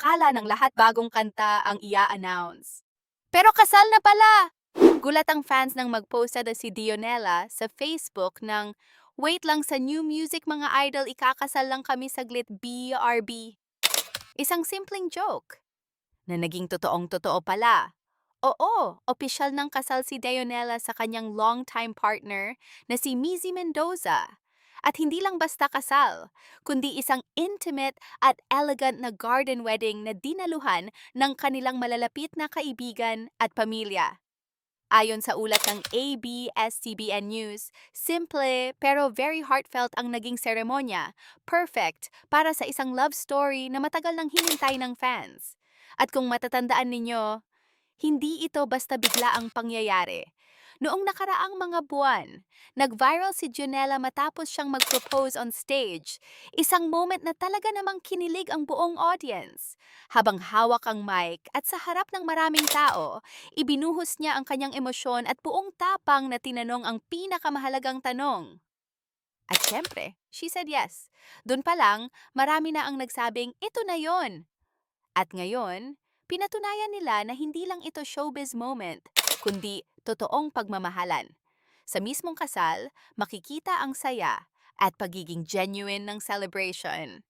akala ng lahat bagong kanta ang ia-announce. Pero kasal na pala! Gulat ang fans nang mag-post na si Dionela sa Facebook ng, "Wait lang sa new music mga idol, ikakasal lang kami saglit BRB." Isang simpleng joke na naging totoong-totoo pala. Oo, opisyal ng kasal si Dionela sa kanyang longtime partner na si Mizzy Mendoza. At hindi lang basta kasal, kundi isang intimate at elegant na garden wedding na dinaluhan ng kanilang malalapit na kaibigan at pamilya. Ayon sa ulat ng ABS-CBN News, simple pero very heartfelt ang naging seremonya, perfect para sa isang love story na matagal nang hinintay ng fans. At kung matatandaan ninyo, hindi ito basta bigla ang pangyayari. Noong nakaraang mga buwan, nag-viral si Junella matapos siyang mag-propose on stage. Isang moment na talaga namang kinilig ang buong audience. Habang hawak ang mic at sa harap ng maraming tao, ibinuhos niya ang kanyang emosyon at buong tapang na tinanong ang pinakamahalagang tanong. At syempre, she said yes. Doon pa lang, marami na ang nagsabing, ito na yon. At ngayon, pinatunayan nila na hindi lang ito showbiz moment, kundi totoong pagmamahalan. Sa mismong kasal, makikita ang saya at pagiging genuine ng celebration.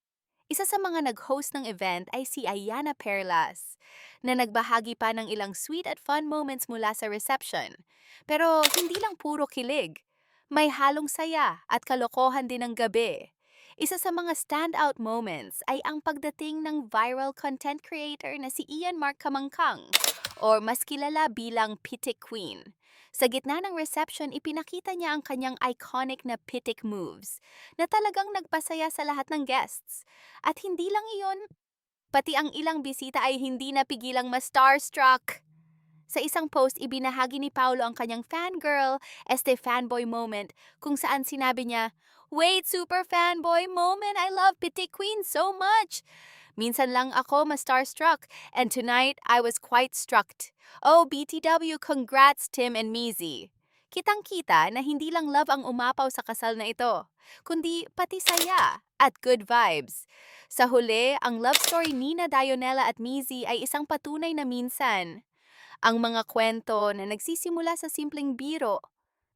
Isa sa mga nag-host ng event ay si Ayanna Perlas, na nagbahagi pa ng ilang sweet at fun moments mula sa reception. Pero hindi lang puro kilig. May halong saya at kalokohan din ng gabi. Isa sa mga standout moments ay ang pagdating ng viral content creator na si Ian Mark Kamangkang, or mas kilala bilang Pitik Queen. Sa gitna ng reception, ipinakita niya ang kanyang iconic na pitik moves na talagang nagpasaya sa lahat ng guests. At hindi lang iyon, pati ang ilang bisita ay hindi napigilang ma-starstruck. Sa isang post, ibinahagi ni Paolo ang kanyang fangirl, fanboy moment, kung saan sinabi niya, "Wait, super fanboy moment! I love Pitik Queen so much! Minsan lang ako ma-starstruck, and tonight I was quite struck. Oh, BTW, congrats Tim and Mizzy." Kitang-kita na hindi lang love ang umapaw sa kasal na ito, kundi pati saya at good vibes. Sa huli, ang love story ni na Dionela at Mizzy ay isang patunay na minsan ang mga kwento na nagsisimula sa simpleng biro,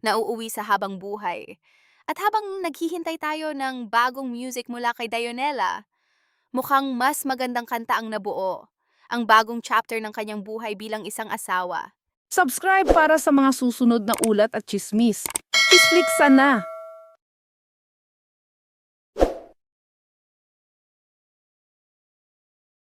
nauuwi sa habang buhay. At habang naghihintay tayo ng bagong music mula kay Dionela, mukhang mas magandang kanta ang nabuo. Ang bagong chapter ng kanyang buhay bilang isang asawa. Subscribe para sa mga susunod na ulat at chismis. Please click sana.